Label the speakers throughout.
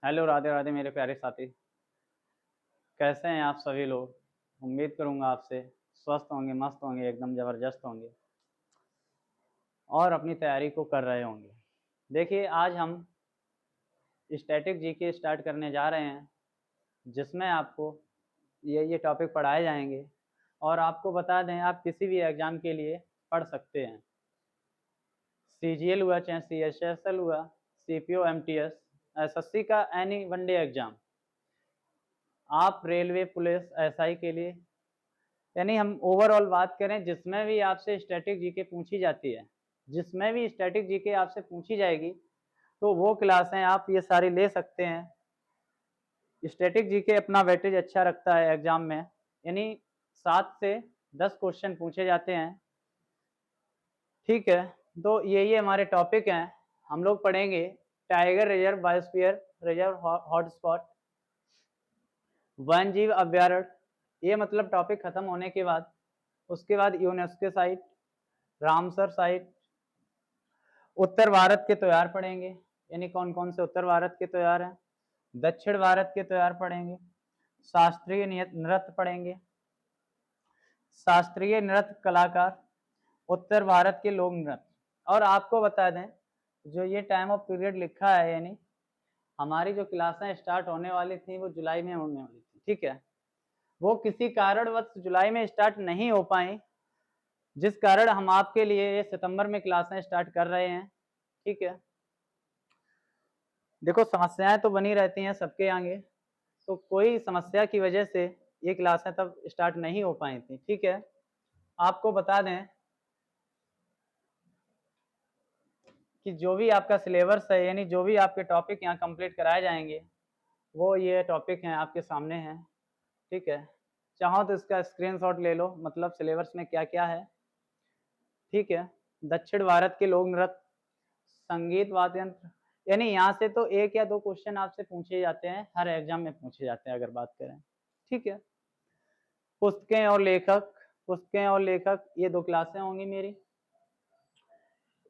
Speaker 1: Hello, Radhe Radhe मेरे प्यारे साथी। कैसे हैं आप सभी लोग? उम्मीद करूँगा आपसे स्वस्थ होंगे, मस्त होंगे, एकदम ज़बरदस्त होंगे और अपनी तैयारी को कर रहे होंगे। देखिए, आज हम स्टैटिक जीके स्टार्ट करने जा रहे हैं, जिसमें आपको ये टॉपिक पढ़ाए जाएँगे और आपको बता दें, आप किसी भी एग्ज़ाम के लिए पढ़ सकते हैं। सीजीएल हुआ, चाहे सीएचएसएल हुआ, सीपीओ, एमटीएस, एसएससी का एनी वन डे एग्ज़ाम, आप रेलवे, पुलिस, एसआई के लिए यानी हम ओवरऑल बात करें जिसमें भी आपसे स्टैटिक जीके पूछी जाती है, जिसमें भी स्टैटिक जीके आपसे पूछी जाएगी, तो वो क्लासें आप ये सारी ले सकते हैं। स्टैटिक जीके अपना वेटेज अच्छा रखता है एग्ज़ाम में, यानी 7 से 10 क्वेश्चन पूछे जाते हैं। ठीक है, तो ये हमारे टॉपिक हैं। हम लोग पढ़ेंगे tiger reserve, biosphere reserve, hotspot, वन्यजीव अभयारण्य, ये मतलब टॉपिक खत्म होने के बाद उसके बाद यूनेस्को साइट, रामसर साइट, उत्तर भारत के त्योहार पढ़ेंगे, यानी कौन कौन से उत्तर भारत के त्योहार हैं, दक्षिण भारत के त्योहार पढ़ेंगे, शास्त्रीय नृत्य पढ़ेंगे, शास्त्रीय नृत्य कलाकार, उत्तर भारत के लोक नृत्य। और आपको बता दें, जो ये टाइम ऑफ पीरियड लिखा है, यानी हमारी जो क्लासें स्टार्ट होने वाली थी वो जुलाई में होने वाली थी। ठीक है, वो किसी कारणवश जुलाई में स्टार्ट नहीं हो पाई, जिस कारण हम आपके लिए ये सितंबर में क्लासें स्टार्ट कर रहे हैं। ठीक है, देखो समस्याएं तो बनी रहती हैं सबके आगे, तो कोई समस्या की वजह से ये क्लासें तब स्टार्ट नहीं हो पाई थी। ठीक है, आपको बता दें कि जो भी आपका सिलेबस है, यानी जो भी आपके टॉपिक यहाँ कंप्लीट कराए जाएंगे, वो ये टॉपिक हैं आपके सामने हैं। ठीक है, चाहो तो इसका स्क्रीनशॉट ले लो, मतलब सिलेबस में क्या क्या है। ठीक है, दक्षिण भारत के लोक नृत्य, संगीत, वाद्य यंत्र, यानी यहाँ से तो 1 या 2 क्वेश्चन आपसे पूछे जाते हैं, हर एग्जाम में पूछे जाते हैं अगर बात करें। ठीक है, पुस्तकें और लेखक, ये 2 क्लासें होंगी मेरी,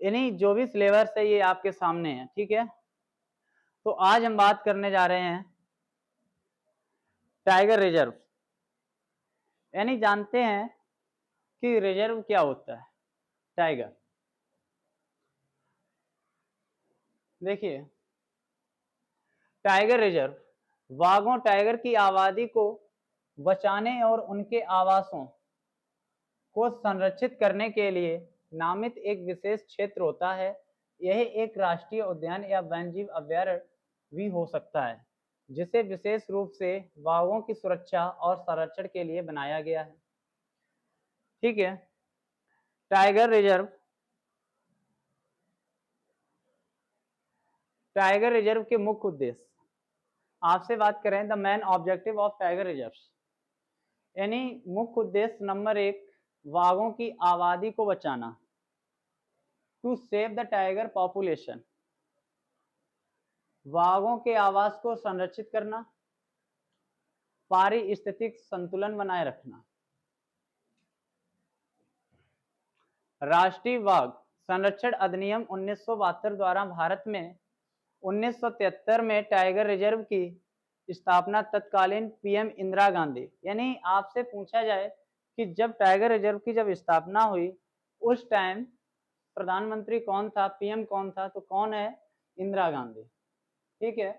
Speaker 1: यानी जो भी सिलेबस है ये आपके सामने है। ठीक है, तो आज हम बात करने जा रहे हैं टाइगर रिजर्व, यानी जानते हैं कि रिजर्व क्या होता है। टाइगर, देखिए टाइगर रिजर्व बाघों, टाइगर की आबादी को बचाने और उनके आवासों को संरक्षित करने के लिए नामित एक विशेष क्षेत्र होता है। यह एक राष्ट्रीय उद्यान या वन्यजीव अभयारण्य भी हो सकता है, जिसे विशेष रूप से बाघों की सुरक्षा और संरक्षण के लिए बनाया गया है। ठीक है, टाइगर रिजर्व, टाइगर रिजर्व के मुख्य उद्देश्य आपसे बात करें, the main objective of tiger reserve, यानी मुख्य उद्देश्य नंबर 1, बाघों की आबादी को बचाना, to save the tiger population, बाघों के आवास को संरक्षित करना, पारिस्थितिक संतुलन बनाए रखना। राष्ट्रीय बाघ संरक्षण अधिनियम 1972 द्वारा भारत में 1973 में टाइगर रिजर्व की स्थापना तत्कालीन पीएम इंदिरा गांधी, यानी आपसे पूछा जाए कि जब टाइगर रिजर्व की जब स्थापना हुई उस टाइम प्रधानमंत्री कौन था, पीएम कौन था, तो कौन है, इंदिरा गांधी। ठीक है,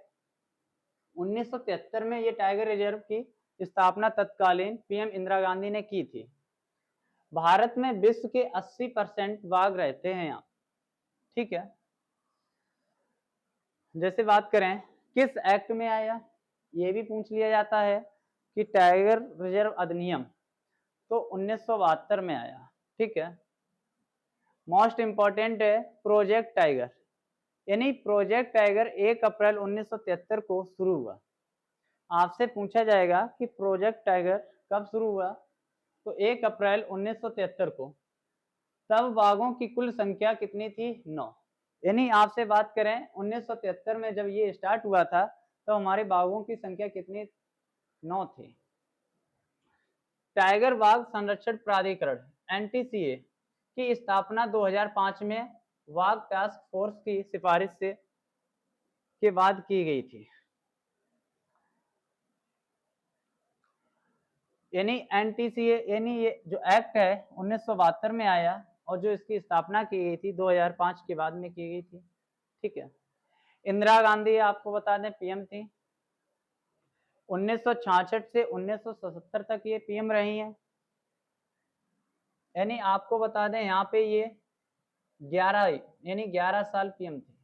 Speaker 1: 1973 में ये टाइगर रिजर्व की स्थापना तत्कालीन पीएम इंदिरा गांधी ने की थी। भारत में विश्व के 80% बाघ रहते हैं यहाँ। ठीक है, जैसे बात करें किस एक्ट में आया, ये भी पूछ लिया जाता है कि टाइगर रिजर्व अधिनियम तो 1972 में आया। ठीक है, मोस्ट इंपॉर्टेंट है प्रोजेक्ट टाइगर, यानी प्रोजेक्ट टाइगर 1 अप्रैल 1973 को शुरू हुआ। आपसे पूछा जाएगा कि प्रोजेक्ट टाइगर कब शुरू हुआ, तो 1 अप्रैल 1973 को। तब बाघों की कुल संख्या कितनी थी, 9, यानी आपसे बात करें 1973 में जब ये स्टार्ट हुआ था तो हमारे बाघों की संख्या कितनी, 9 थी। टाइगर बाघ संरक्षण प्राधिकरण एनटीसीए की स्थापना 2005 में बाघ टास्क फोर्स की सिफारिश से के बाद की गई थी। यानी एनटीसीए यानी ये जो एक्ट है 1972 में आया और जो इसकी स्थापना की गई थी 2005 के बाद में की गई थी। ठीक है। इंदिरा गांधी आपको बता दें पीएम थी। 1966 से 1977 तक ये पीएम रही हैं। यानी आपको बता दें यहाँ पे ये 11 साल पीएम थी।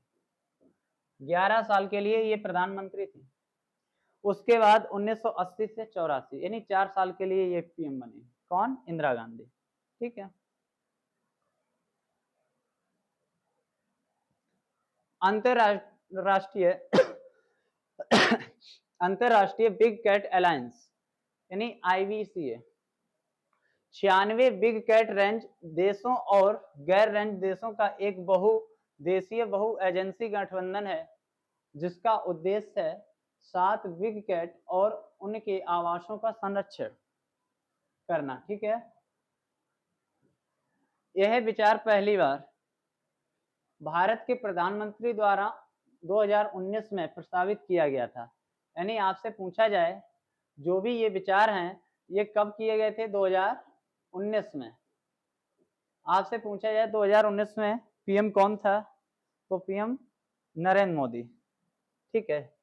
Speaker 1: 11 साल के लिए ये प्रधानमंत्री थी। उसके बाद 1980 से 84 यानी 4 साल के लिए ये पीएम बने। कौन? इंदिरा गांधी। ठीक है। अंतरराष्ट्रीय अंतरराष्ट्रीय बिग कैट अलायंस यानी IBCA 96 बिग कैट रेंज देशों और गैर रेंज देशों का एक बहुदेशीय बहु एजेंसी गठबंधन है जिसका उद्देश्य है 7 बिग कैट और उनके आवासों का संरक्षण करना। ठीक है। यह विचार पहली बार भारत के प्रधानमंत्री द्वारा 2019 में प्रस्तावित किया गया था। यानी आपसे पूछा जाए जो भी ये विचार हैं ये कब किए गए थे? 2019 में। आपसे पूछा जाए 2019 में पीएम कौन था? तो पीएम नरेंद्र मोदी। ठीक है।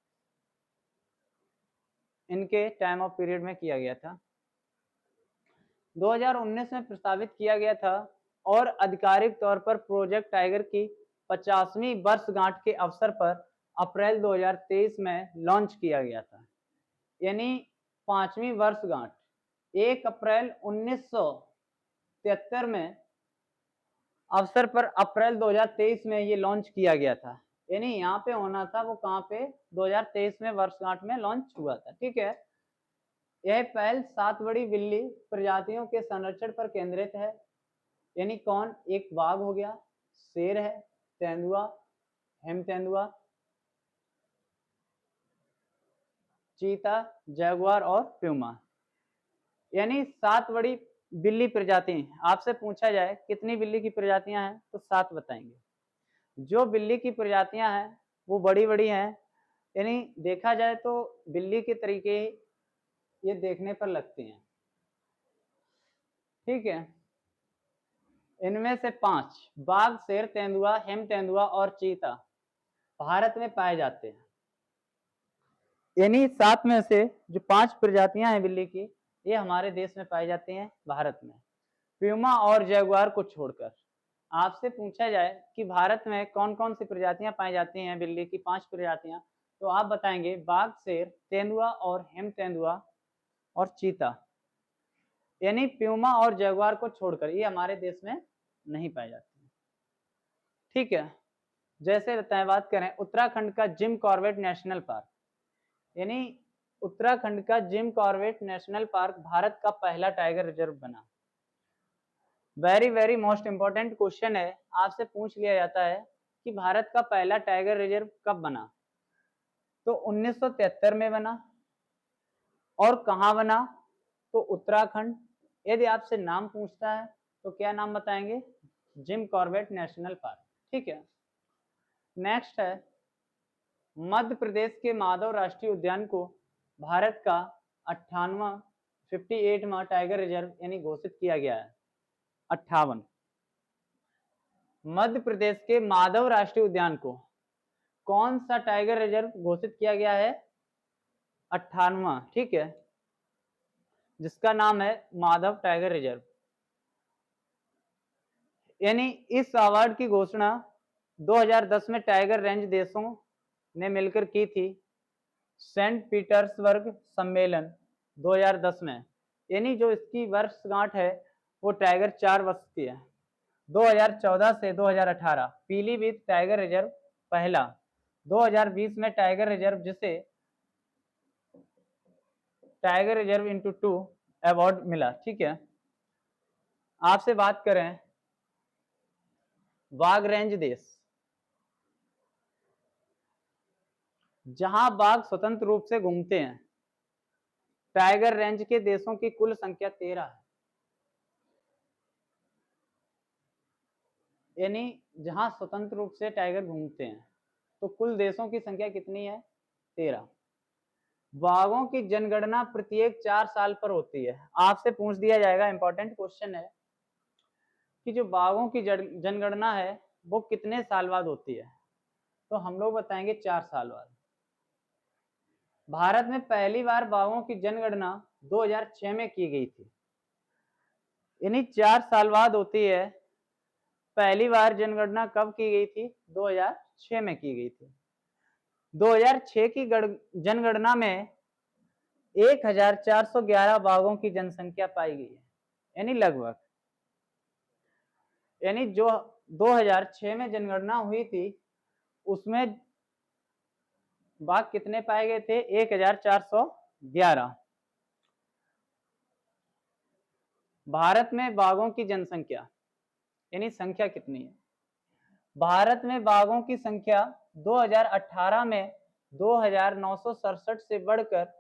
Speaker 1: इनके टाइम ऑफ पीरियड में किया गया था। 2019 में प्रस्तावित किया गया था और आधिकारिक तौर पर प्रोजेक्ट टाइगर की 50वीं वर्षगांठ के अवसर पर अप्रैल 2023 में लॉन्च किया गया था। यानी 5वीं वर्षगांठ 1 अप्रैल 1973 में अवसर पर अप्रैल 2023 में ये लॉन्च किया गया था। यानी यहाँ पे होना था, वो कहाँ पे? 2023 में वर्षगांठ में लॉन्च हुआ था। ठीक है। यह पहल 7 बड़ी बिल्ली प्रजातियों के संरक्षण पर केंद्रित है। यानी कौन? एक बाघ हो गया, शेर है, तेंदुआ, हेम तेंदुआ, चीता, जैगुआर और प्यूमा। यानी 7 बड़ी बिल्ली प्रजाति। आपसे पूछा जाए कितनी बिल्ली की प्रजातियां हैं तो 7 बताएंगे। जो बिल्ली की प्रजातियां हैं वो बड़ी बड़ी हैं। यानी देखा जाए तो बिल्ली के तरीके ये देखने पर लगते हैं। ठीक है। इनमें से 5 बाघ, शेर, तेंदुआ, हेम तेंदुआ और चीता भारत में पाए जाते हैं। यानी 7 में से जो 5 प्रजातियां हैं बिल्ली की ये हमारे देश में पाई जाती हैं, भारत में, प्यूमा और जैगुआर को छोड़कर। आपसे पूछा जाए कि भारत में कौन कौन सी प्रजातियां पाई जाती हैं बिल्ली की, 5 प्रजातियां, तो आप बताएंगे बाघ, शेर, तेंदुआ और हेम तेंदुआ और चीता। यानी प्यूमा और जैगुआर को छोड़कर ये हमारे देश में नहीं पाई जाती। ठीक है। जैसे बात करें उत्तराखंड का जिम कॉर्बेट नेशनल पार्क। यानी उत्तराखंड का Jim Corbett national park Bharat का पहला टाइगर रिजर्व बना। Very very most important question है, आपसे पूछ लिया जाता है कि भारत का पहला टाइगर रिजर्व कब बना? तो 1973 में बना। और कहाँ बना? तो उत्तराखंड। यदि आपसे नाम पूछता है तो क्या नाम बताएंगे? Jim Corbett national park. ठीक है। नेक्स्ट है मध्य प्रदेश के माधव राष्ट्रीय उद्यान को भारत का 58वां टाइगर रिजर्व यानी घोषित किया गया है। 58। मध्य प्रदेश के माधव राष्ट्रीय उद्यान को कौन सा टाइगर रिजर्व घोषित किया गया है? 58वां। ठीक है। जिसका नाम है माधव टाइगर रिजर्व। यानी इस अवार्ड की घोषणा 2010 में टाइगर रेंज देशों ने मिलकर की थी, सेंट पीटर्सबर्ग सम्मेलन 2010 में। यानी जो इसकी वर्षगांठ है वो टाइगर 4 वर्ष की है। 2014 से 2018 पीलीभीत टाइगर रिजर्व पहला, 2020 में टाइगर रिजर्व जिसे टाइगर रिजर्व इंटू 2 अवार्ड मिला। ठीक है। आपसे बात करें बाघ रेंज देश, जहां बाघ स्वतंत्र रूप से घूमते हैं, टाइगर रेंज के देशों की कुल संख्या 13 है। यानी जहां स्वतंत्र रूप से टाइगर घूमते हैं तो कुल देशों की संख्या कितनी है? 13। बाघों की जनगणना प्रत्येक 4 साल पर होती है। आपसे पूछ दिया जाएगा, इंपॉर्टेंट क्वेश्चन है कि जो बाघों की जनगणना है वो कितने साल बाद होती है, तो हम लोग बताएंगे 4 साल बाद। भारत में पहली बार बाघों की जनगणना 2006 में की गई थी, यानी 4 साल बाद होती है। पहली बार जनगणना कब की गई थी? 2006 में की गई थी। 2006 की जनगणना में 1411 बाघों की जनसंख्या पाई गई है, यानी लगभग, यानी जो 2006 में जनगणना हुई थी उसमें बाघ कितने पाए गए थे? 1411। भारत में बाघों की जनसंख्या यानी संख्या कितनी है? भारत में बाघों की संख्या 2018 में 2967 से बढ़कर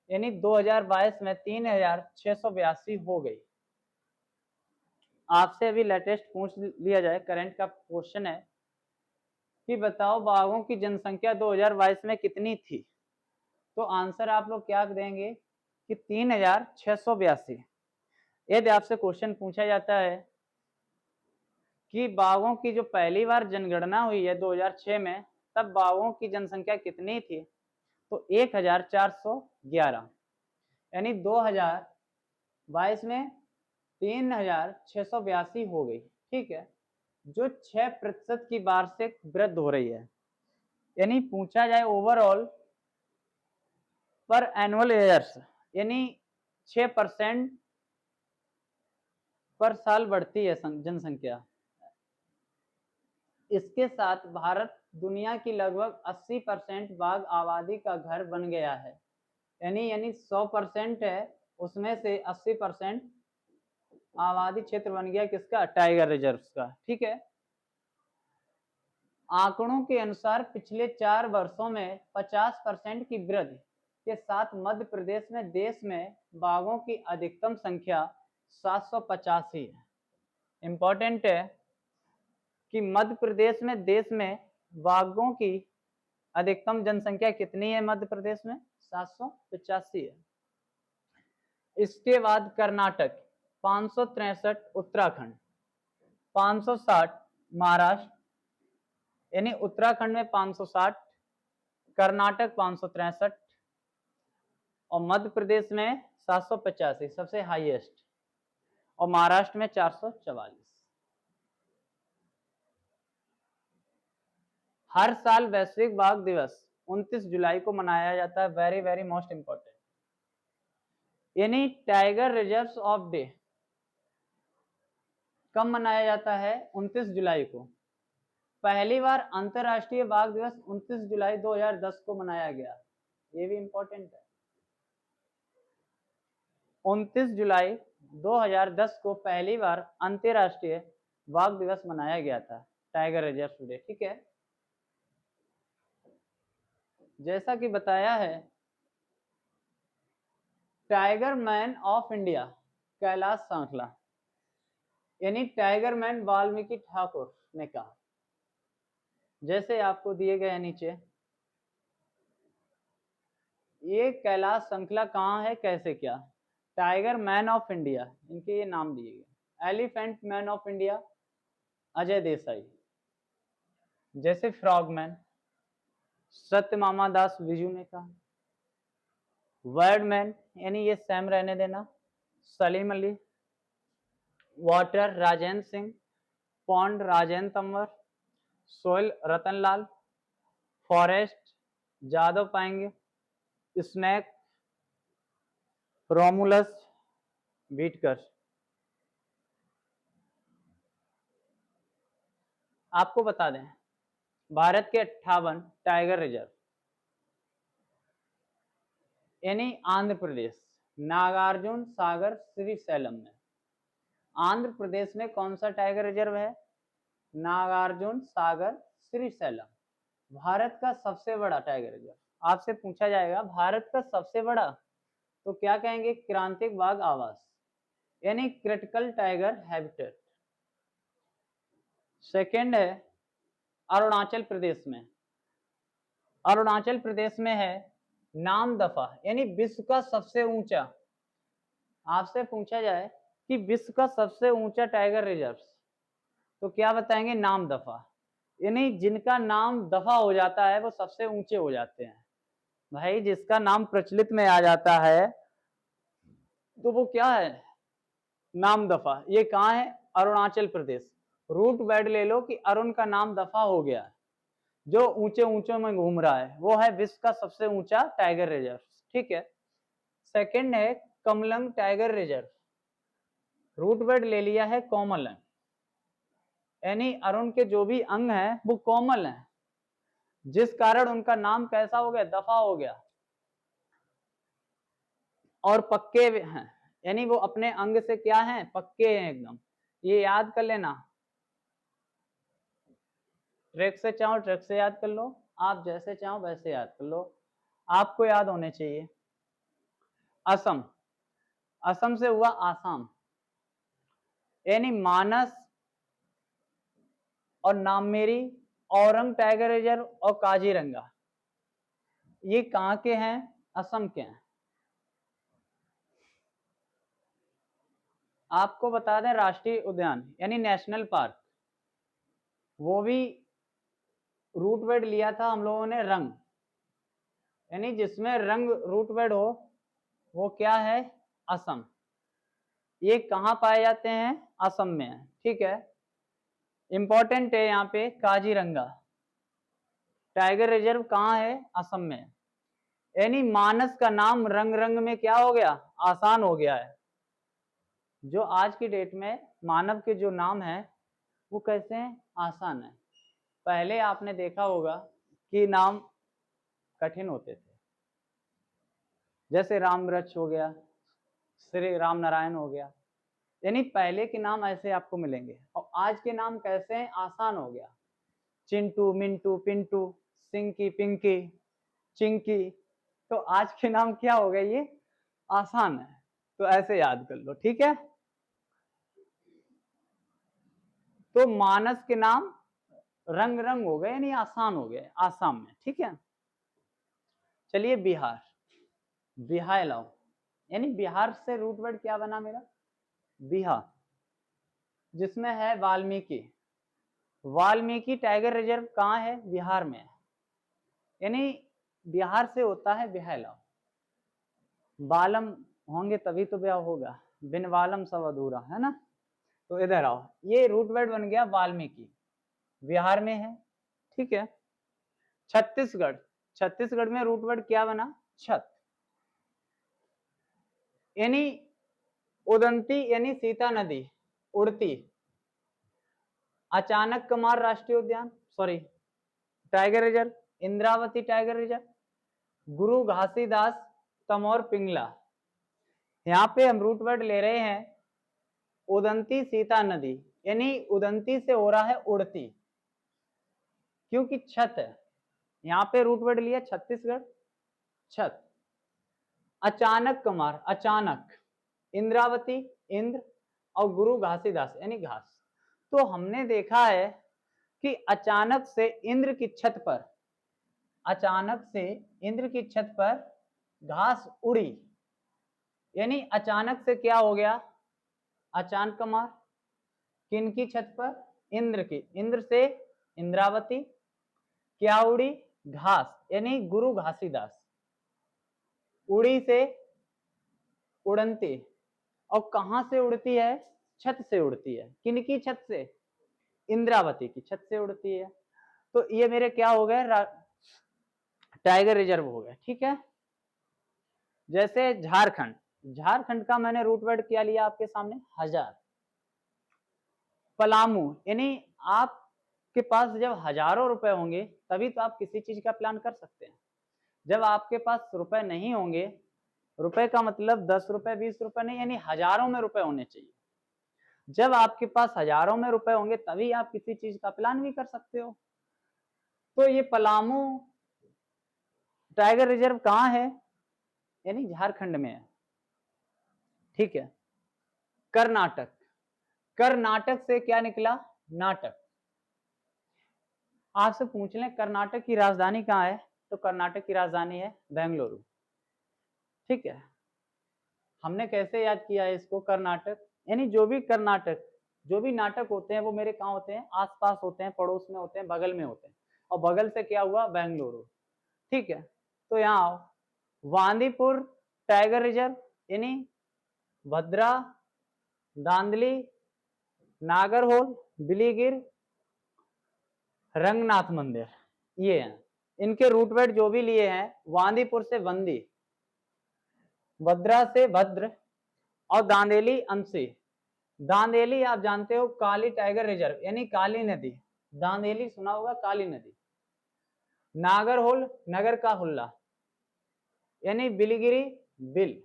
Speaker 1: यानी 2022 में 3682 हो गई। आपसे अभी लेटेस्ट पूछ लिया जाए, करंट का क्वेश्चन है कि बताओ बाघों की जनसंख्या 2022 में कितनी थी, तो आंसर आप लोग क्या देंगे कि 3682। यदि आपसे क्वेश्चन पूछा जाता है कि बाघों की जो पहली बार जनगणना हुई है 2006 में, तब बाघों की जनसंख्या कितनी थी, तो 1411, यानी 2022 में 3682 हो गई। ठीक है, जो 6% की वार्षिक वृद्धि हो रही है, यानी पूछा जाए ओवरऑल पर एनुअल ईयर्स, यानी 6% पर साल बढ़ती है जनसंख्या। इसके साथ भारत दुनिया की लगभग 80% बाघ आबादी का घर बन गया है, यानी 100% है, उसमें से 80% आबादी क्षेत्र बन गया किसका? टाइगर रिजर्व का। ठीक है, आंकड़ों के अनुसार पिछले 4 वर्षों में 50% की वृद्धि के साथ मध्य प्रदेश में देश में बाघों की अधिकतम संख्या 785 है। इंपॉर्टेंट है कि मध्य प्रदेश में देश में बाघों की अधिकतम जनसंख्या कितनी है? मध्य प्रदेश में 785 है। इसके बाद कर्नाटक 563, उत्तराखंड 560, महाराष्ट्र यानी उत्तराखंड में 560, कर्नाटक 563 और मध्य प्रदेश में 785 सबसे हाईएस्ट, और महाराष्ट्र में 444। हर साल वैश्विक बाघ दिवस 29 जुलाई को मनाया जाता है। वेरी वेरी मोस्ट इंपॉर्टेंट, यानी टाइगर रिजर्व्स ऑफ डे कब मनाया जाता है? 29 जुलाई को। पहली बार अंतरराष्ट्रीय बाघ दिवस 29 जुलाई 2010 को मनाया गया, ये भी इंपॉर्टेंट है। 29 जुलाई 2010 को पहली बार अंतरराष्ट्रीय बाघ दिवस मनाया गया था, टाइगर रिजर्व डे। ठीक है, जैसा कि बताया है, tiger man of India Kailash Sankhla, यानी टाइगर मैन वाल्मीकि ठाकुर ने कहा, जैसे आपको दिए गए नीचे, ये कैलाश सांखला कहाँ है, कैसे क्या? टाइगर मैन ऑफ इंडिया, इनके ये नाम दिए गए। Elephant man of India Ajay Desai, जैसे फ्रॉगमैन सत्यमामा दास विजू ने कहा। वर्डमैन यानी ये सैम रहने देना, Salim Ali. Water Rajendra Singh, pond Rajendra Tanwar, soil Ratanlal, forest Jadav पाएंगे, स्नैक रोमुलस बीटकर। आपको बता दें, भारत के 58 टाइगर रिजर्व, यानी आंध्र प्रदेश नागार्जुन सागर श्रीशैलम में। आंध्र प्रदेश में कौन सा टाइगर रिजर्व है? नागार्जुन सागर श्रीशैलम। भारत का सबसे बड़ा टाइगर रिजर्व। आपसे पूछा जाएगा भारत का सबसे बड़ा, तो क्या कहेंगे? क्रांतिक बाघ आवास, यानी क्रिटिकल टाइगर हैबिटेट। सेकंड है अरुणाचल प्रदेश में। अरुणाचल प्रदेश में है नामदफा यानी विश्व का सबसे ऊंचा, आपसे पूछा जाए कि विश्व का सबसे ऊंचा टाइगर रिजर्व, तो क्या बताएंगे? नामदफा। यानी जिनका नाम दफा हो जाता है वो सबसे ऊंचे हो जाते हैं। भाई जिसका नाम प्रचलित में आ जाता है तो वो क्या है? नामदफा। ये कहाँ है? अरुणाचल प्रदेश। रूट वर्ड ले लो कि अरुण का नाम दफा हो गया, जो ऊंचे ऊंचों में घूम रहा है, वो है विश्व का सबसे ऊंचा टाइगर रिजर्व। ठीक है। सेकंड है Kamlang tiger reserve. Root word ले लिया है कोमल, यानी अरुण के जो भी अंग हैं वो कोमल हैं, जिस कारण उनका नाम कैसा हो गया? दफा हो गया। और पक्के हैं, यानी वो अपने अंग से क्या हैं? पक्के हैं एकदम। ये याद कर लेना, ट्रैक से चाहो ट्रैक से याद कर लो, आप जैसे चाहो वैसे याद कर लो, आपको याद होने चाहिए। असम, असम से हुआ आसाम, यानी मानस और नामेरी, औरंग टाइगर रिजर्व और काजीरंगा, ये कहाँ के हैं? असम के हैं। आपको बता दें राष्ट्रीय उद्यान यानी नेशनल पार्क, वो भी रूट वर्ड लिया था हम लोगों ने रंग, यानी जिसमें रंग रूट वर्ड हो वो क्या है? असम। ये कहाँ पाए जाते हैं? असम में है। ठीक है। इंपॉर्टेंट है यहाँ पे काजीरंगा टाइगर रिजर्व कहाँ है? असम में। यानी मानस का नाम रंग रंग में क्या हो गया? आसान हो गया है। जो आज की डेट में मानव के जो नाम है वो कैसे हैं? आसान है। पहले आपने देखा होगा कि नाम कठिन होते थे, जैसे राम वृक्ष हो गया, श्री राम नारायण हो गया, यानी पहले के नाम ऐसे आपको मिलेंगे। और आज के नाम कैसे हैं? आसान हो गया। चिंटू, मिंटू, पिंटू, सिंकी, पिंकी, चिंकी, तो आज के नाम क्या हो गए? ये आसान है, तो ऐसे याद कर लो। ठीक है। तो मानस के नाम रंग रंग हो गए, यानी आसान हो गए आसाम में। ठीक है। चलिए बिहार, बिहार लाओ, यानी बिहार से रूट वर्ड क्या बना मेरा? बिहार, जिसमें है वाल्मीकि। वाल्मीकि टाइगर रिजर्व कहाँ है? बिहार में है, यानी बिहार से होता है बिहार। बालम होंगे तभी तो ब्याह होगा, बिन बालम सब अधूरा है ना। तो इधर आओ, ये रूट वर्ड बन गया वाल्मीकि, बिहार में है। ठीक है। छत्तीसगढ़, छत्तीसगढ़ में रूट वर्ड क्या बना? छत, यानी उदंती, यानी सीता नदी उड़ती। अचानक कमार राष्ट्रीय उद्यान, sorry tiger reserve, Indravati tiger reserve, गुरु घासीदास तमोर पिंगला। यहाँ पे हम रूट वर्ड ले रहे हैं उदंती सीता नदी, यानी उदंती से हो रहा है उड़ती, क्योंकि छत है। यहाँ पे रूट वर्ड लिया छत्तीसगढ़, छत। अचानक कमार, अचानक, इंद्रावती, इंद्र, और गुरु घासीदास यानी घास। तो हमने देखा है कि अचानक से इंद्र की छत पर, अचानक से इंद्र की छत पर घास उड़ी, यानी अचानक से क्या हो गया? अचानक कमार। किन की छत पर? इंद्र की, इंद्र से इंद्रावती, क्या उड़ी? घास, यानी गुरु घासीदास। उड़ी से उड़नती, और कहां से उड़ती है? छत से उड़ती है। किन की छत से? इंद्रावती की छत से उड़ती है। तो ये मेरे क्या हो गए? टाइगर रिजर्व हो गए। ठीक है। जैसे झारखंड, झारखंड का मैंने रूट वर्ड क्या लिया आपके सामने? हजार। पलामू, यानी आपके पास जब हजारों रुपए होंगे तभी तो आप किसी चीज का प्लान कर सकते हैं। जब आपके पास रुपए नहीं होंगे, रुपए का मतलब 10 रुपए 20 रुपए नहीं, यानी हजारों में रुपए होने चाहिए। जब आपके पास हजारों में रुपए होंगे तभी आप किसी चीज का प्लान भी कर सकते हो। तो ये पलामू टाइगर रिजर्व कहाँ है? यानी झारखंड में है। ठीक है। कर्नाटक, कर्नाटक से क्या निकला? नाटक। आपसे पूछ लें कर्नाटक की राजधानी कहाँ है, तो कर्नाटक की राजधानी है बेंगलुरु। ठीक है, हमने कैसे याद किया है इसको, कर्नाटक, यानी जो भी कर्नाटक, जो भी नाटक होते हैं वो मेरे कहाँ होते हैं, आसपास होते हैं, पड़ोस में होते हैं, बगल में होते हैं, और बगल से क्या हुआ, बेंगलुरु। ठीक है, तो यहाँ आओ, वांदीपुर टाइगर रिजर्व, यानी भद्रा, दांदली, नागरहोल, बिलीगिर, रंगनाथ मंदिर, ये हैं। इनके रूट वर्ड जो भी लिए हैं, वांदीपुर से वंदी, भद्रा से भद्र, और दांदेली अंशी। दांदेली आप जानते हो काली टाइगर रिजर्व, यानी काली नदी, दांदेली सुना होगा, काली नदी। नागरहोल, नगर का हुल्ला, यानी बिलिगिरी, बिल।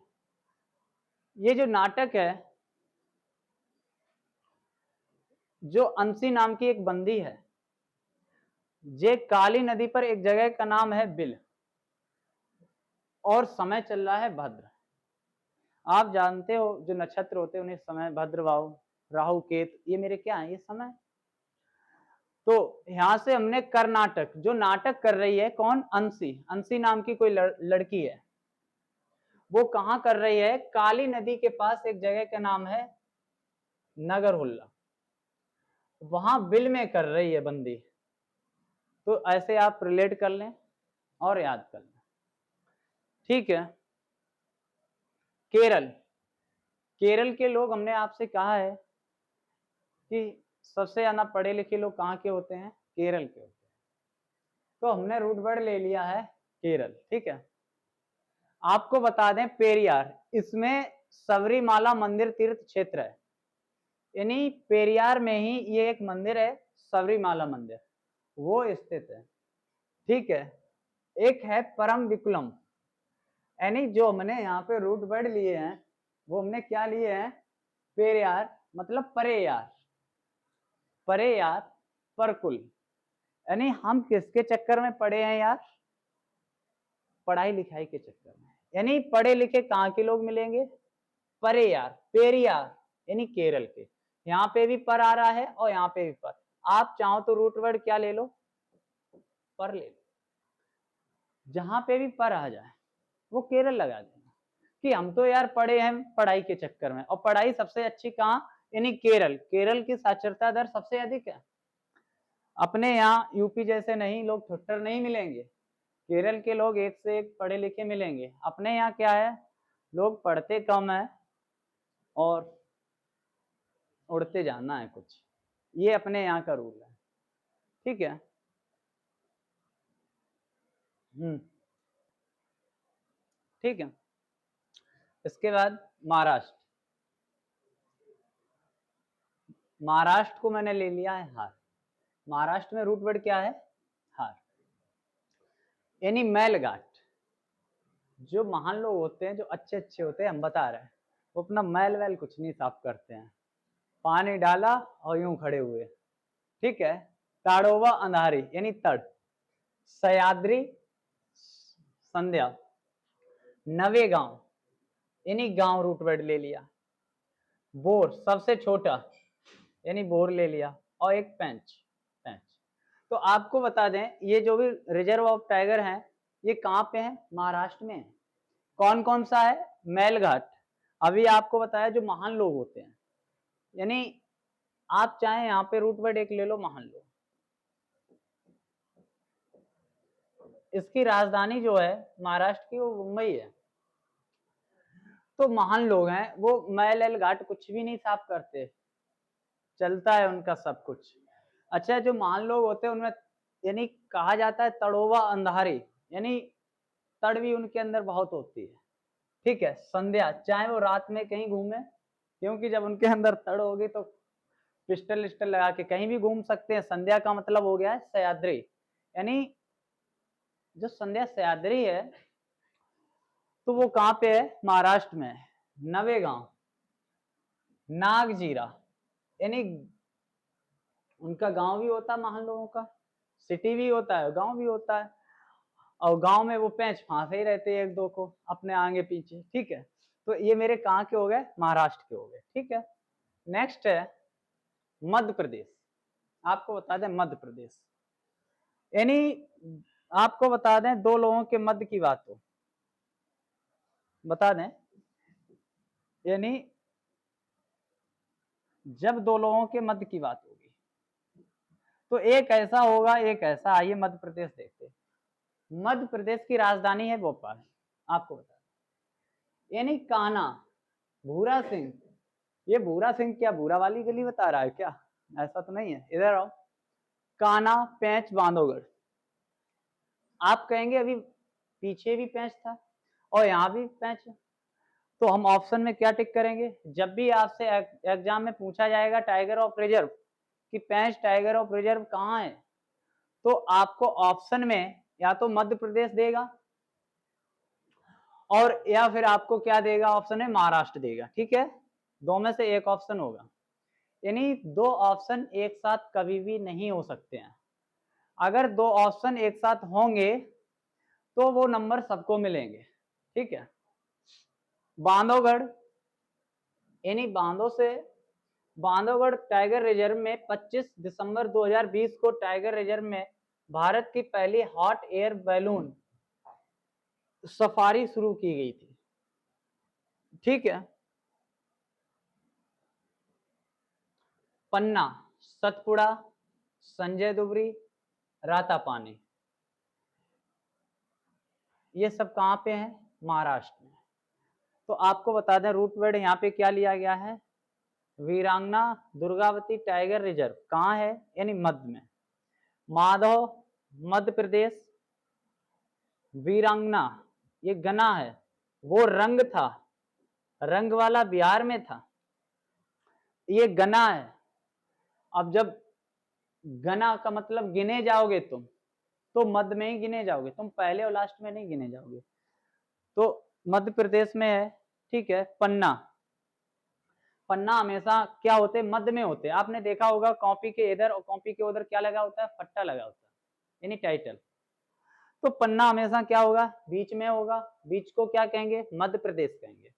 Speaker 1: ये जो नाटक है, जो अंशी नाम की एक बंदी है, जे काली नदी पर एक जगह का नाम है बिल, और समय चल रहा है भद्र। आप जानते हो जो नक्षत्र होते हैं उन्हें समय भद्र, वाहु, राहु, केत, ये मेरे क्या है, ये समय। तो यहां से हमने कर्नाटक, जो नाटक कर रही है कौन, अंशी, अंशी नाम की कोई लड़की है, वो कहां कर रही है, काली नदी के पास एक जगह का नाम है नगरहुल्ला, वहां बिल में कर रही है बंदी। तो ऐसे आप रिलेट कर लें और याद कर लें। ठीक है, केरल, केरल के लोग, हमने आपसे कहा है कि सबसे ज्यादा पढ़े लिखे लोग कहाँ के होते हैं, केरल के होते हैं। तो हमने रूट वर्ड ले लिया है केरल। ठीक है, आपको बता दें पेरियार, इसमें सबरीमाला मंदिर तीर्थ क्षेत्र है, यानी पेरियार में ही ये एक मंदिर है, सबरीमाला मंदिर, वो स्थित है। ठीक है, एक है परम विकुलम, यानी जो हमने यहाँ पे रूट वर्ड लिए हैं वो हमने क्या लिए हैं, पेरियार मतलब परे यार, परे यार, परकुल, यानी हम किसके चक्कर में पड़े हैं यार, पढ़ाई लिखाई के चक्कर में। यानी पढ़े लिखे कहाँ के लोग मिलेंगे, परे यार, पेरियार, यानी केरल के। यहाँ पे भी पर आ रहा है और यहाँ पे भी पर, आप चाहो तो रूट वर्ड क्या ले लो, पर ले लो, जहां पे भी पर आ जाए वो केरल लगा देना, कि हम तो यार पढ़े हैं पढ़ाई के चक्कर में, और पढ़ाई सबसे अच्छी कहाँ, यानी केरल, केरल की साक्षरता दर सबसे अधिक है। अपने यहाँ यूपी जैसे नहीं, लोग ठुट्टर नहीं मिलेंगे, केरल के लोग एक से एक पढ़े लिखे मिलेंगे। अपने यहाँ क्या है, लोग पढ़ते कम है और उड़ते जाना है कुछ, ये अपने यहाँ का रूल है। ठीक है, ठीक है, इसके बाद महाराष्ट्र, महाराष्ट्र को मैंने ले लिया है हार। महाराष्ट्र में रूट वर्ड क्या है, हार, यानी मैलघाट। जो महान लोग होते हैं, जो अच्छे अच्छे होते हैं, हम बता रहे हैं, वो अपना मैल वैल कुछ नहीं साफ करते हैं, पानी डाला और यूं खड़े हुए। ठीक है, ताड़ोवा अंधारी, यानी तड़, सयाद्री, संध्या, नवे गांव, यानी गांव रूट वर्ड ले लिया, बोर सबसे छोटा, यानी बोर ले लिया, और एक पेंच, पेंच। तो आपको बता दें ये जो भी रिजर्व ऑफ टाइगर हैं ये कहाँ पे हैं, महाराष्ट्र में है। कौन कौन सा है, मैलघाट, अभी आपको बताया जो महान लोग होते हैं, यानी आप चाहे यहाँ पे रूट वर्ड एक ले लो, महान लोग। इसकी राजधानी जो है महाराष्ट्र की वो मुंबई है। तो महान लोग हैं, वो मैल घाट कुछ भी नहीं साफ करते, चलता है उनका सब कुछ। अच्छा, जो महान लोग होते हैं उनमें, यानी कहा जाता है तड़ोवा अंधारी, यानी तड़ भी उनके अंदर बहुत होती है। ठीक है, संध्या, चाहे वो रात में कहीं घूमे, क्योंकि जब उनके अंदर तड़ होगी तो पिस्टल विस्टल लगा के कहीं भी घूम सकते हैं। संध्या का मतलब हो गया है सह्याद्री, यानी जो संध्या सह्याद्री है तो वो कहाँ पे है, महाराष्ट्र में, नवेगांव, नागजीरा, यानी उनका गांव भी होता है महान लोगों का, सिटी भी होता है, गांव भी होता है, और गांव में वो पेंच फांसे ही रहते हैं एक दो को अपने आगे पीछे। ठीक है, तो ये मेरे कहाँ के हो गए, महाराष्ट्र के हो गए। ठीक है, नेक्स्ट है मध्य प्रदेश। आपको बता दें मध्य प्रदेश, यानी आपको बता दें दो लोगों के मध्य की बात हो, बता दें, यानी जब दो लोगों के मध्य की बात होगी तो एक ऐसा होगा एक ऐसा। आइए मध्य प्रदेश देखते हैं। मध्य प्रदेश की राजधानी है भोपाल, आपको बता दें। यानी कान्हा, भूरा सिंह, ये भूरा सिंह क्या भूरा वाली गली बता रहा है क्या? ऐसा तो नहीं है। इधर आओ, कान्हा, पेंच, बांधवगढ़। आप कहेंगे अभी पीछे भी पेंच था और यहाँ भी पेंच है, तो हम ऑप्शन में क्या टिक करेंगे? जब भी आपसे एग्जाम में पूछा जाएगा टाइगर ऑफ रिजर्व कि पेंच टाइगर ऑफ रिजर्व कहाँ है, तो आपको ऑप्शन में या तो मध्य प्रदेश देगा और या फिर आपको क्या देगा ऑप्शन में? महाराष्ट्र देगा। ठीक है, दो में से एक ऑप्शन होगा। यानी दो ऑप्शन एक साथ कभी भी नहीं हो सकते हैं। अगर दो ऑप्शन एक साथ होंगे तो वो नंबर सबको मिलेंगे। ठीक है, बांधवगढ़, यानी बांधवगढ़ टाइगर रिजर्व में 25 दिसंबर 2020 को टाइगर रिजर्व में भारत की पहली हॉट एयर बैलून सफारी शुरू की गई थी। ठीक है, पन्ना, सतपुड़ा, संजय दुबरी, रातापानी, ये सब कहाँ पे है? महाराष्ट्र में। तो आपको बता दें रूट वर्ड यहाँ पे क्या लिया गया है? वीरांगना दुर्गावती टाइगर रिजर्व कहाँ है? यानी मध्य में। माधव, मध्य प्रदेश। वीरांगना, ये गना है, वो रंग था, रंग वाला बिहार में था, ये गना है। अब जब गना का मतलब गिने जाओगे तुम तो मध्य में ही गिने जाओगे, तुम पहले और लास्ट में नहीं गिने जाओगे। तो मध्य प्रदेश में है। ठीक है, पन्ना, पन्ना हमेशा क्या होते हैं? मध्य में होते हैं। आपने देखा होगा कॉपी के इधर और कॉपी के उधर क्या लगा होता है? पट्टा लगा होता है, यानी टाइटल। तो पन्ना हमेशा क्या होगा? बीच में होगा। बीच को क्या कहेंगे? मध्य प्रदेश कहेंगे।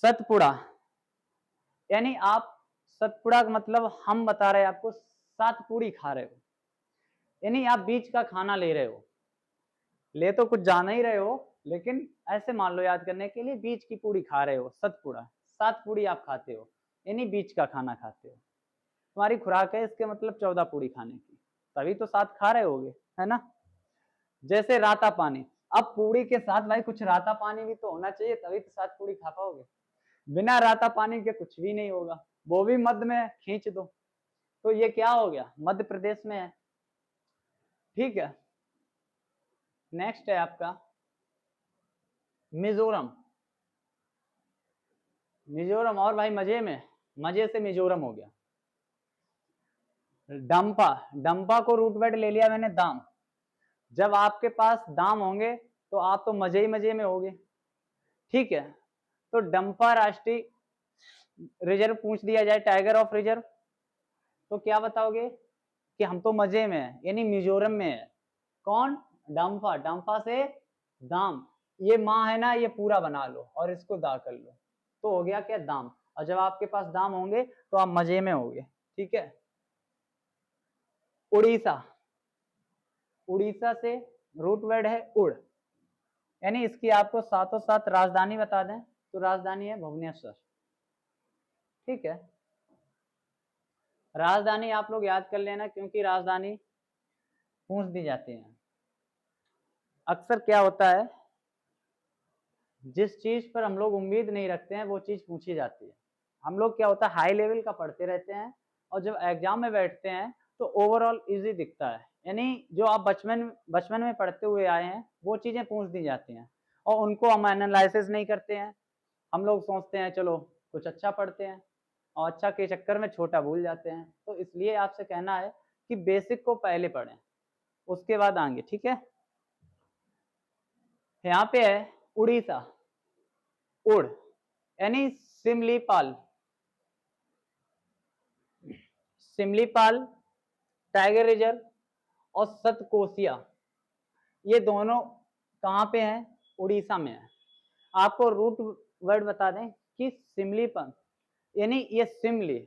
Speaker 1: सतपुड़ा, यानी आप सतपुड़ा का मतलब हम बता रहे हैं आपको, 7 पूड़ी खा रहे हो, यानी आप बीच का खाना ले रहे हो। ले तो कुछ जान ही रहे हो, लेकिन ऐसे मान लो याद करने के लिए, बीच की पूड़ी खा रहे हो, सतपुड़ा। 7 पूड़ी आप खाते हो, यानी बीच का खाना खाते हो। तुम्हारी खुराक है इसके मतलब 14 पूड़ी खाने की, तभी तो 7 खा रहे होगे, है ना? जैसे राता पानी, अब पूड़ी के साथ भाई कुछ राता पानी भी तो होना चाहिए, तभी तो 7 पूड़ी खा पाओगे। बिना राता पानी के कुछ भी नहीं होगा। वो भी मध्य में खींच दो तो ये क्या हो गया? मध्य प्रदेश में है। ठीक है, नेक्स्ट है आपका मिजोरम। मिजोरम और भाई मजे में, मजे से मिजोरम हो गया। डंपा, डंपा को रूट वर्ड ले लिया मैंने दाम। जब आपके पास दाम होंगे तो आप तो मजे ही मजे में होगे। ठीक है, तो डंपा राष्ट्रीय रिजर्व पूछ दिया जाए, टाइगर ऑफ रिजर्व, तो क्या बताओगे? कि हम तो मजे में है, यानी मिजोरम में है। कौन? डंपा, डंपा से दाम, ये माँ है ना, ये पूरा बना लो और इसको दा कर लो, तो हो गया क्या? दाम। और जब आपके पास दाम होंगे तो आप मजे में होगे। ठीक है, उड़ीसा, उड़ीसा से रूट वर्ड है उड़, यानी इसकी आपको साथों साथ राजधानी बता दें तो राजधानी है भुवनेश्वर। ठीक है, राजधानी आप लोग याद कर लेना, क्योंकि राजधानी पूछ दी जाती है। अक्सर क्या होता है, जिस चीज पर हम लोग उम्मीद नहीं रखते हैं वो चीज पूछी जाती है। हम लोग क्या होता है, हाई लेवल का पढ़ते रहते हैं और जब एग्जाम में बैठते हैं तो ओवरऑल इजी दिखता है, यानी जो आप बचपन में पढ़ते हुए आए हैं वो चीजें पूछ दी जाती हैं और उनको हम एनालिसिस नहीं करते हैं। हम लोग सोचते हैं चलो कुछ अच्छा पढ़ते हैं और अच्छा के चक्कर में छोटा भूल जाते हैं। तो इसलिए आपसे कहना है कि बेसिक को पहले पढ़ें, उसके बाद आएंगे। ठीक है, यहाँ पे है उड़ीसा, उड़, यानी सिमलीपाल, सिमलीपाल टाइगर रिजर्व और सतकोसिया, ये दोनों कहाँ पे हैं? उड़ीसा में है। आपको रूट वर्ड बता दें कि सिमलीपाल, यानी ये सिम ली,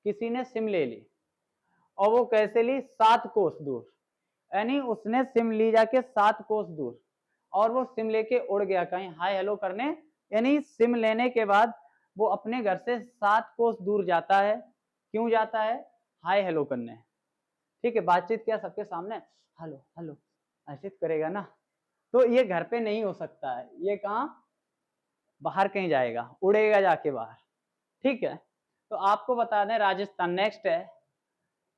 Speaker 1: किसी ने सिम ले ली और वो कैसे ली? 7 कोस दूर, यानी उसने सिम ली जाके 7 कोस दूर और वो सिम लेके उड़ गया कहीं हाय हेलो करने, यानी सिम लेने के बाद वो अपने घर से 7 कोस दूर जाता है। क्यों जाता है? हाय हेलो करने। ठीक है, बातचीत क्या सबके सामने हेलो हेलो ऐसे करेगा ना, तो ये घर पे नहीं हो सकता है, ये कहाँ बाहर कहीं जाएगा, उड़ेगा जाके बाहर। ठीक है, तो आपको बता दें राजस्थान नेक्स्ट है,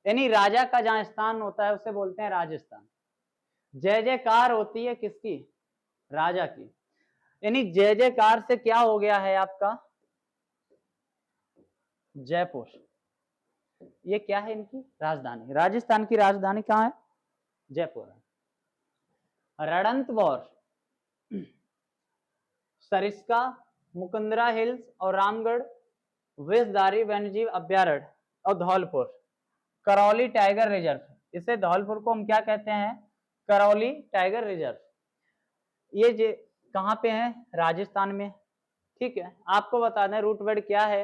Speaker 1: यानी राजा का जहां स्थान होता है उसे बोलते हैं राजस्थान। जय जयकार होती है किसकी? राजा की। यानी जय जयकार से क्या हो गया है आपका? जयपुर। ये क्या है इनकी राजधानी, राजस्थान की राजधानी कहाँ है? जयपुर है। रणथंभौर, सरिस्का, मुकुंदरा हिल्स और रामगढ़ विषधारी वन्यजीव अभ्यारण्य और धौलपुर करौली टाइगर रिजर्व, इसे धौलपुर को हम क्या कहते हैं? Karauli tiger reserve. ये कहाँ पे है? राजस्थान में। ठीक है, आपको बता दें रूट वर्ड क्या है?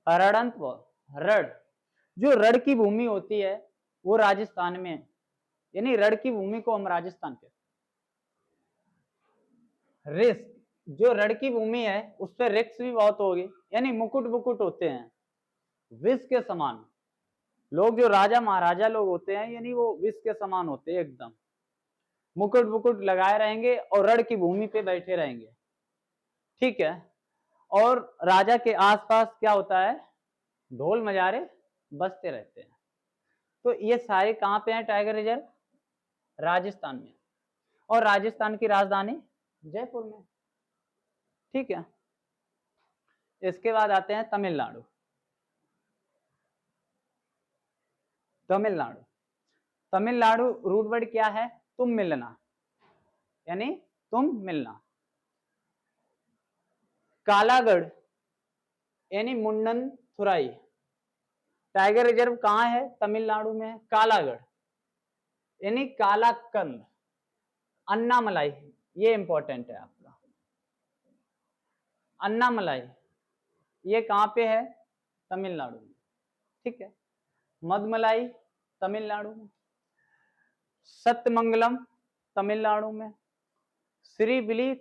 Speaker 1: रणथंभौर। रण, जो रण की भूमि होती है वो राजस्थान में, यानी रण की भूमि को हम राजस्थान के। रिस्क, जो रण की भूमि है उस पर रिस्क भी बहुत होगी, यानी मुकुट मुकुट होते हैं विष के समान। लोग जो राजा महाराजा लोग होते हैं यानी वो विष के समान होते हैं एकदम, मुकुट मुकुट लगाए रहेंगे और रण की भूमि पे बैठे रहेंगे। ठीक है, और राजा के आसपास क्या होता है? ढोल मजारे बजते रहते हैं। तो ये सारे कहाँ पे हैं टाइगर रिजर्व? राजस्थान में, और राजस्थान की राजधानी जयपुर में। ठीक है, इसके बाद आते हैं तमिलनाडु। तमिलनाडु, तमिलनाडु रूट वर्ड क्या है? तुम मिलना, यानी तुम मिलना। कालागढ़ यानी मुंडन थुराई, टाइगर रिजर्व कहाँ है? तमिलनाडु में है, कालागढ़ यानी कालाकंद। अन्नामलाई, ये इंपॉर्टेंट है आपका, अन्नामलाई ये कहाँ पे है? तमिलनाडु में। ठीक है, मधुमलाई तमिलनाडु में, सत्यमंगलम तमिलनाडु में, श्रीविली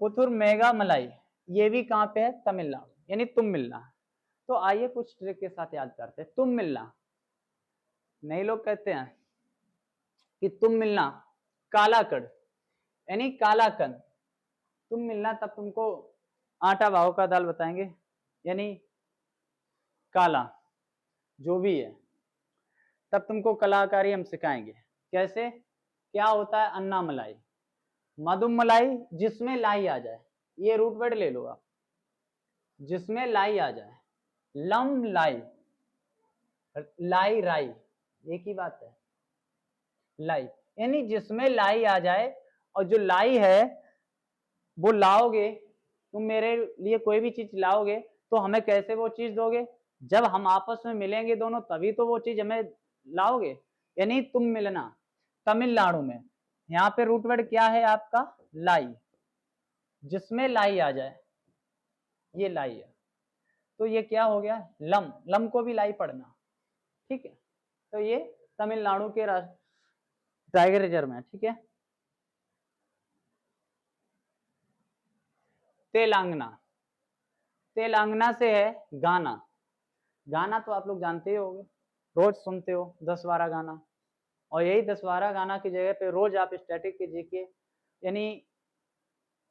Speaker 1: पुथुर मेगा मलाई ये भी कहाँ पे है? तमिलनाडु, यानी तुम मिलना। तो आइए कुछ ट्रिक के साथ याद करते हैं। तुम मिलना, नए लोग कहते हैं कि तुम मिलना कालाकड़ यानी कालाकंद, तुम मिलना तब तुमको आटा भाव का दाल बताएंगे, यानी काला जो भी है, तब तुमको कलाकारी हम सिखाएंगे कैसे। क्या होता है? अन्ना मलाई, मधुम मलाई जिसमें लाई आ जाए, ये रूट वर्ड ले लो आप, जिसमें लाई आ जाए। लम लाई, लाई राई एक ही बात है, लाई यानी जिसमें लाई आ जाए। और जो लाई है वो लाओगे, तुम मेरे लिए कोई भी चीज लाओगे तो हमें कैसे वो चीज दोगे? जब हम आपस में मिलेंगे दोनों तभी तो वो चीज हमें लाओगे, यानी तुम मिलना। तमिलनाडु में यहाँ पे रूट वर्ड क्या है आपका? लाई, जिसमें लाई आ जाए, ये लाई है। तो ये क्या हो गया? लम, लम को भी लाई पढ़ना। ठीक है, तो ये तमिलनाडु के टाइगर रिजर्व में। ठीक है, तेलंगाना, तेलंगाना से है गाना। गाना तो आप लोग जानते ही होंगे, रोज सुनते हो 10-12 गाना, और यही 10-12 गाना की जगह पे रोज आप स्टैटिक के जीके यानी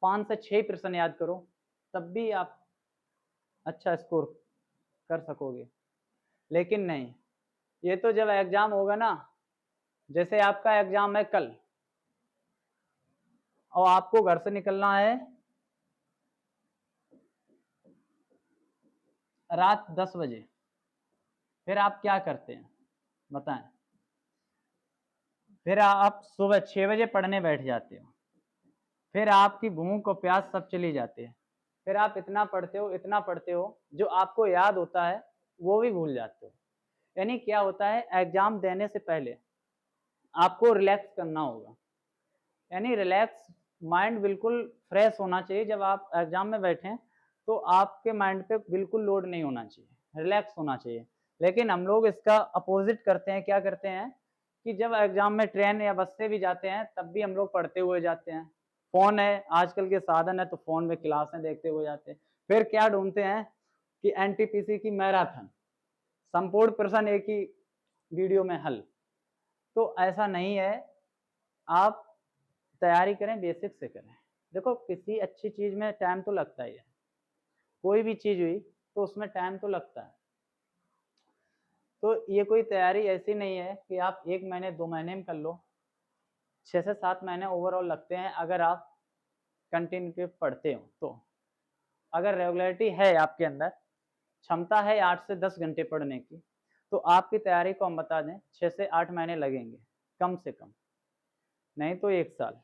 Speaker 1: 5 से 6 प्रश्न याद करो, तब भी आप अच्छा स्कोर कर सकोगे। लेकिन नहीं, ये तो जब एग्जाम होगा ना, जैसे आपका एग्जाम है कल और आपको घर से निकलना है रात 10 बजे, फिर आप क्या करते हैं बताएं? फिर आप सुबह 6 बजे पढ़ने बैठ जाते हो, फिर आपकी भूख और प्यास सब चली जाती है, फिर आप इतना पढ़ते हो इतना पढ़ते हो, जो आपको याद होता है वो भी भूल जाते हो। यानी क्या होता है, एग्जाम देने से पहले आपको रिलैक्स करना होगा, यानी रिलैक्स माइंड बिल्कुल फ्रेश होना चाहिए। जब आप एग्जाम में बैठें तो आपके माइंड पे बिल्कुल लोड नहीं होना चाहिए, रिलैक्स होना चाहिए। लेकिन हम लोग इसका अपोजिट करते हैं, क्या करते हैं कि जब एग्जाम में ट्रेन या बस से भी जाते हैं तब भी हम लोग पढ़ते हुए जाते हैं। फ़ोन है, आजकल के साधन है, तो फ़ोन में क्लासें देखते हुए जाते हैं। फिर क्या ढूँढते हैं कि एनटीपीसी की मैराथन, संपूर्ण प्रश्न एक ही वीडियो में हल। तो ऐसा नहीं है, आप तैयारी करें, बेसिक से करें। देखो किसी अच्छी चीज़ में टाइम तो लगता ही है, कोई भी चीज़ हुई तो उसमें टाइम तो लगता है। तो ये कोई तैयारी ऐसी नहीं है कि आप 1 महीने 2 महीने में कर लो, 6 से 7 महीने ओवरऑल लगते हैं अगर आप कंटिन्यू पढ़ते हो तो। अगर रेगुलरिटी है आपके अंदर, क्षमता है 8 से 10 घंटे पढ़ने की, तो आपकी तैयारी को हम बता दें 6 से 8 महीने लगेंगे कम से कम, नहीं तो 1 साल।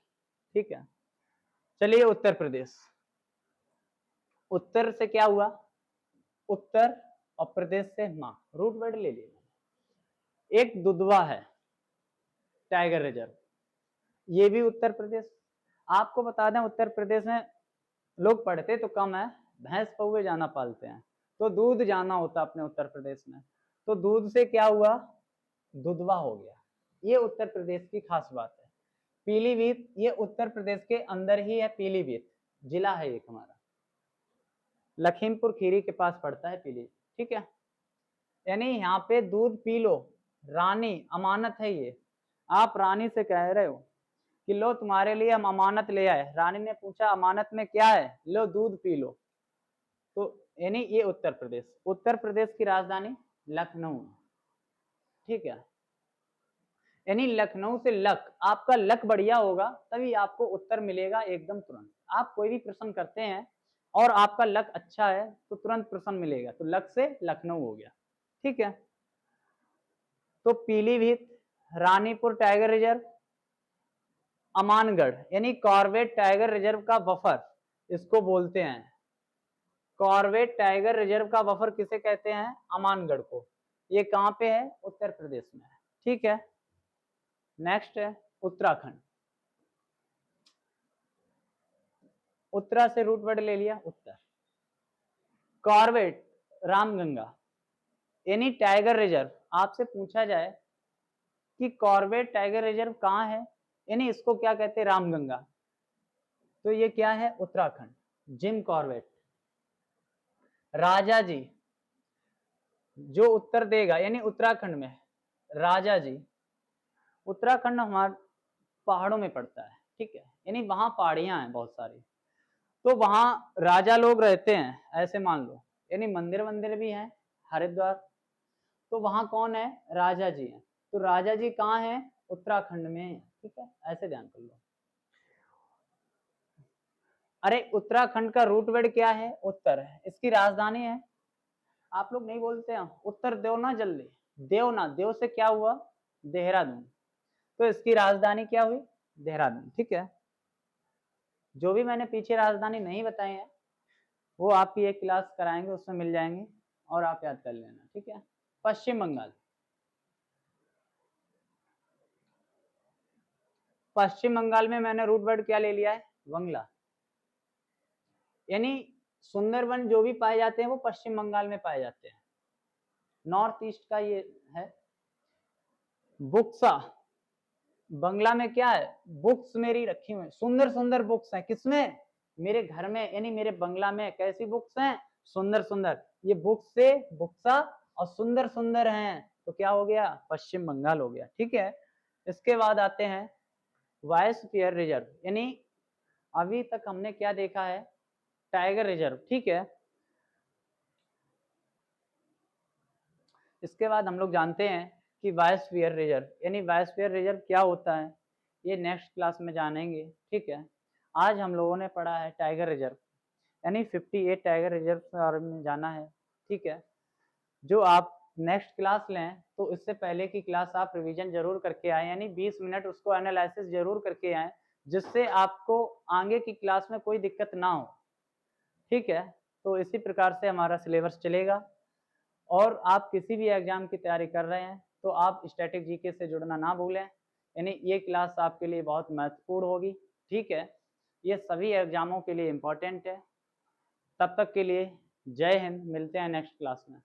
Speaker 1: ठीक है, चलिए उत्तर प्रदेश। उत्तर से क्या हुआ, उत्तर और प्रदेश से माँ, रूट वर्ड ले लिया। एक दुधवा है टाइगर रिजर्व, ये भी उत्तर प्रदेश। आपको बता दें उत्तर प्रदेश में लोग पढ़ते तो कम है, भैंस पौवे जाना पालते हैं, तो दूध जाना होता अपने उत्तर प्रदेश में, तो दूध से क्या हुआ, दुधवा हो गया। ये उत्तर प्रदेश की खास बात है। पीलीभीत ये उत्तर प्रदेश के अंदर ही है, पीलीभीत जिला है एक हमारा, लखीमपुर खीरी के पास पड़ता है पीलीभीत। ठीक है, यानी यहाँ पे दूध पी लो, रानी अमानत है ये। आप रानी से कह रहे हो कि लो तुम्हारे लिए हम अमानत ले आए, रानी ने पूछा अमानत में क्या है, लो दूध पी लो। तो यानी ये उत्तर प्रदेश, उत्तर प्रदेश की राजधानी लखनऊ। ठीक है, यानी लखनऊ से लक, आपका लक बढ़िया होगा तभी आपको उत्तर मिलेगा एकदम तुरंत। आप कोई भी प्रश्न करते हैं और आपका लक अच्छा है तो तुरंत प्रश्न मिलेगा, तो लक से लखनऊ हो गया। ठीक है, तो पीलीभीत, रानीपुर टाइगर रिजर्व, अमानगढ़ यानी कॉर्बेट टाइगर रिजर्व का बफर इसको बोलते हैं। कॉर्बेट टाइगर रिजर्व का बफर किसे कहते हैं, अमानगढ़ को। ये कहाँ पे है, उत्तर प्रदेश में है। ठीक है, नेक्स्ट है उत्तराखंड। उत्तरा से रूट वर्ड ले लिया उत्तर। कॉर्बेट रामगंगा यानी टाइगर रिजर्व, आपसे पूछा जाए कि कॉर्बेट टाइगर रिजर्व कहाँ है, यानी इसको क्या कहते हैं, रामगंगा, तो ये क्या है, उत्तराखंड, जिम कॉर्बेट। राजा जी, जो उत्तर देगा यानी उत्तराखंड में राजा जी, उत्तराखंड हमारे पहाड़ों में पड़ता है। ठीक है, यानी वहां पहाड़ियां हैं बहुत सारी, तो वहां राजा लोग रहते हैं, ऐसे मान लो, यानी मंदिर मंदिर भी हैं, हरिद्वार, तो वहां कौन है, राजा जी हैं। तो राजा जी कहाँ है, उत्तराखंड में। ठीक है, ऐसे ध्यान कर लो। अरे उत्तराखंड का रूट वर्ड क्या है, उत्तर है, इसकी राजधानी है, आप लोग नहीं बोलते हैं उत्तर देव ना, जल्दी देव ना, देव से क्या हुआ, देहरादून, तो इसकी राजधानी क्या हुई, देहरादून। ठीक है, जो भी मैंने पीछे राजधानी नहीं बताई है वो आपकी एक क्लास कराएंगे, उसमें मिल जाएंगे और आप याद कर लेना। ठीक है, पश्चिम बंगाल। पश्चिम बंगाल में मैंने रूट वर्ड क्या ले लिया है, बंगला, यानी सुंदरवन जो भी पाए जाते हैं वो पश्चिम बंगाल में पाए जाते हैं। नॉर्थ ईस्ट का ये है। बुक्सा, बंगला में क्या है, बुक्स मेरी रखी हुई, सुंदर सुंदर बुक्स हैं, किसमें, मेरे घर में, यानी मेरे बंगला में। कैसी बुक्स हैं, सुंदर सुंदर, ये बुक्स से बुक्सा और सुंदर सुंदर हैं, तो क्या हो गया, पश्चिम बंगाल हो गया। ठीक है, इसके बाद आते हैं बायोस्फीयर रिजर्व, यानी अभी तक हमने क्या देखा है, टाइगर रिजर्व। ठीक है, इसके बाद हम लोग जानते हैं कि बायोस्फीयर रिजर्व, यानी बायोस्फीयर रिजर्व क्या होता है, ये नेक्स्ट क्लास में जानेंगे। ठीक है, आज हम लोगों ने पढ़ा है टाइगर रिजर्व, यानी 58 टाइगर रिजर्व के बारे में जाना है। ठीक है, जो आप नेक्स्ट क्लास लें तो इससे पहले की क्लास आप रिवीजन जरूर करके आए, यानी 20 मिनट उसको एनालिसिस जरूर करके आए, जिससे आपको आगे की क्लास में कोई दिक्कत ना हो। ठीक है, तो इसी प्रकार से हमारा सिलेबस चलेगा। और आप किसी भी एग्जाम की तैयारी कर रहे हैं तो आप स्टैटिक जीके से जुड़ना ना भूलें, यानी ये क्लास आपके लिए बहुत महत्वपूर्ण होगी। ठीक है, ये सभी एग्जामों के लिए इम्पोर्टेंट है। तब तक के लिए जय हिंद, मिलते हैं नेक्स्ट क्लास में।